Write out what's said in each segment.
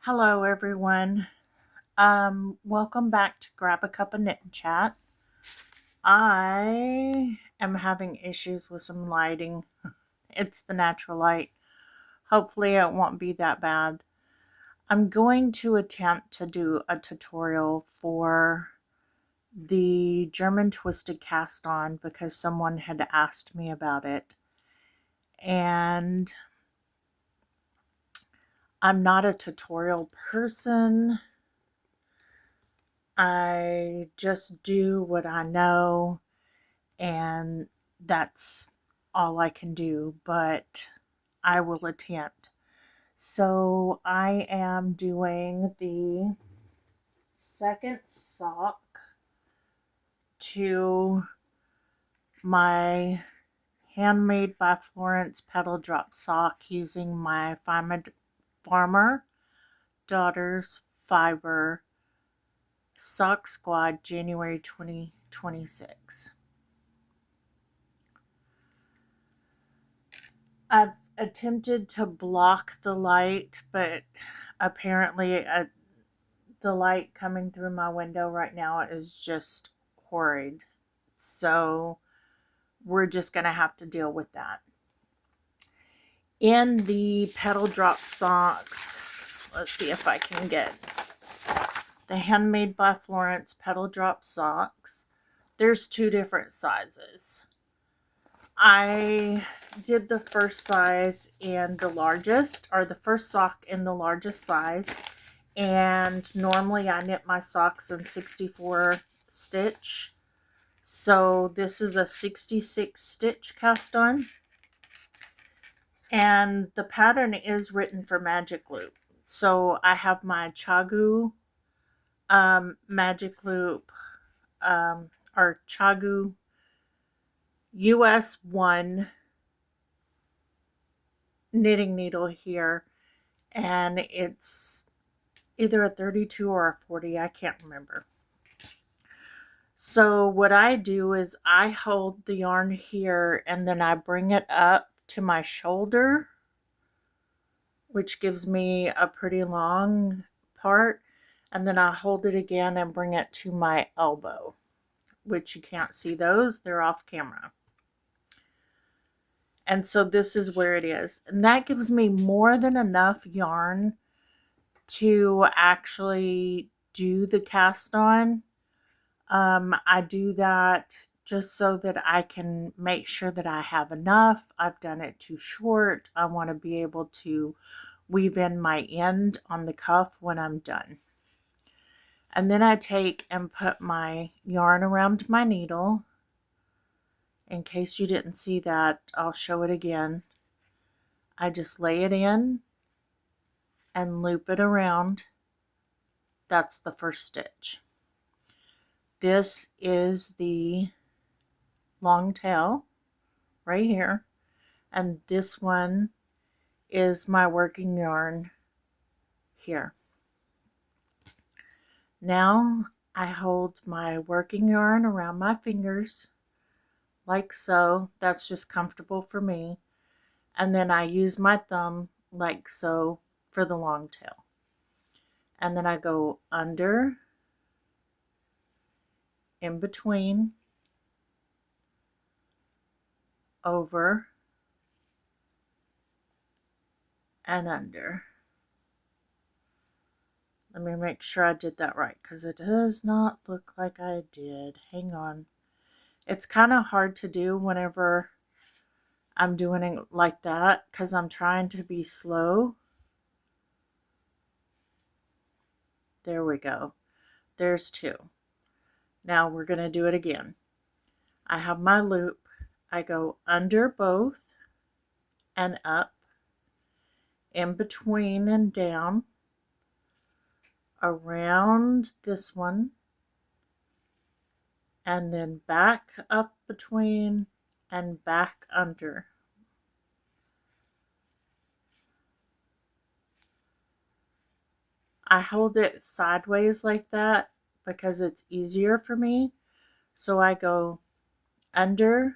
Hello, everyone. Welcome back to Grab a Cup of Knit and Chat. I am having issues with some lighting. It's the natural light. Hopefully, it won't be that bad. I'm going to attempt to do a tutorial for the German twisted cast on because someone had asked me about it. And I'm not a tutorial person. I just do what I know, and that's all I can do, but I will attempt. So I am doing the second sock to my handmade by Florence petal drop sock using my Farmer Daughters Fiber Sock Squad January 2026. I've attempted to block the light, but apparently the light coming through my window right now is just horrid. So we're just going to have to deal with that. In the petal drop socks, let's see if I can get the Handmade by Florence petal drop socks. There's two different sizes. I did the first size in the largest, or the first sock in the largest size, and normally I knit my socks in 64 stitch. So this is a 66 stitch cast on, and the pattern is written for magic loop. So I have my Chagu magic loop, or Chagu US 1 knitting needle here, and it's either a 32 or a 40, I can't remember. So what I do is I hold the yarn here and then I bring it up to my shoulder, which gives me a pretty long part, and then I hold it again and bring it to my elbow, which you can't see those, they're off camera. And so this is where it is. And that gives me more than enough yarn to actually do the cast on. I do that just so that I can make sure that I have enough. I've done it too short. I want to be able to weave in my end on the cuff when I'm done. And then I take and put my yarn around my needle. In case you didn't see that, I'll show it again. I just lay it in and loop it around. That's the first stitch. This is the long tail right here, and this one is my working yarn here. Now I hold my working yarn around my fingers like so. That's just comfortable for me. And then I use my thumb like so for the long tail. And then I go under, in between, over, and under. Let me make sure I did that right, because it does not look like I did. Hang on. It's kind of hard to do whenever I'm doing it like that, because I'm trying to be slow. There we go. There's two. Now we're going to do it again. I have my loop. I go under both and up, in between and down, around this one, and then back up between and back under. I hold it sideways like that because it's easier for me. So I go under,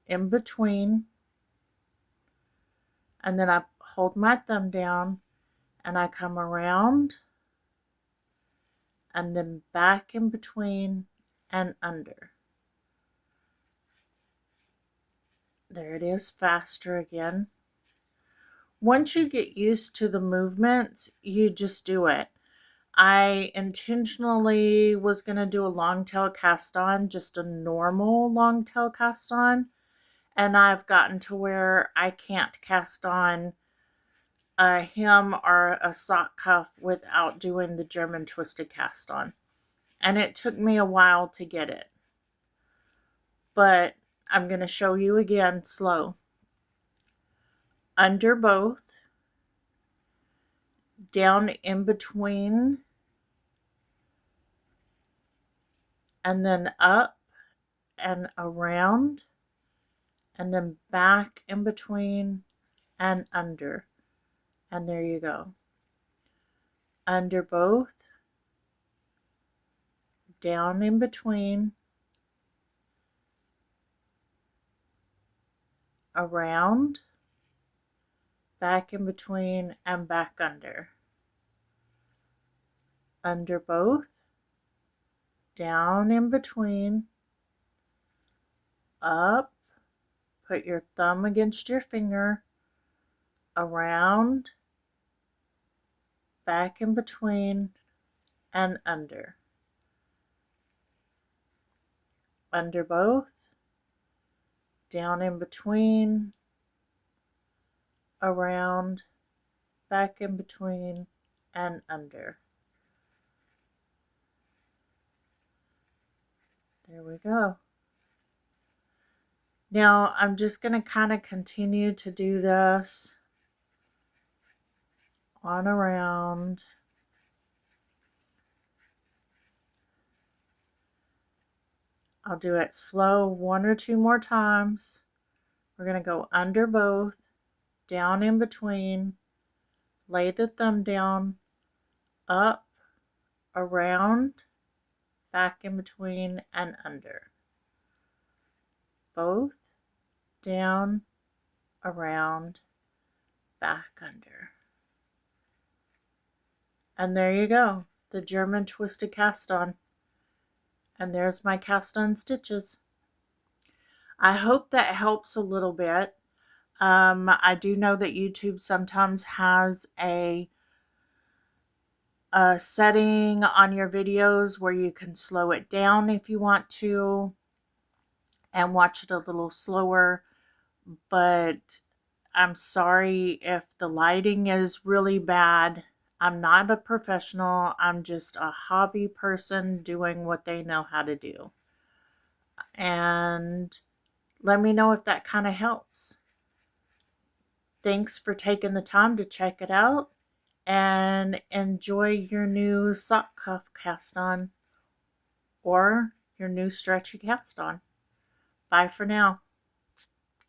in between, and then I hold my thumb down and I come around and then back in between and under. There it is, faster again. Once you get used to the movements, you just do it. I intentionally was going to do a long tail cast on, just a normal long tail cast on, and I've gotten to where I can't cast on a hem or a sock cuff without doing the German twisted cast on. And it took me a while to get it. But I'm going to show you again slow. Under both, down in between, and then up and around, and then back in between and under. And there you go. Under both, down in between, around, back in between, and back under. Under both, down in between, up, put your thumb against your finger, around, back in between, and under. Under both, down in between, around, back in between, and under. There we go. Now I'm just going to kind of continue to do this on around. I'll do it slow 1 or 2 more times. We're going to go under both, down in between, lay the thumb down, up, around, back in between, and under. Both, down, around, back under. And there you go, the German twisted cast on. And there's my cast on stitches. I hope that helps a little bit. I do know that YouTube sometimes has a setting on your videos where you can slow it down if you want to and watch it a little slower, but I'm sorry if the lighting is really bad. I'm not a professional. I'm just a hobby person doing what they know how to do. And let me know if that kind of helps. Thanks for taking the time to check it out, and enjoy your new sock cuff cast on or your new stretchy cast on. Bye for now.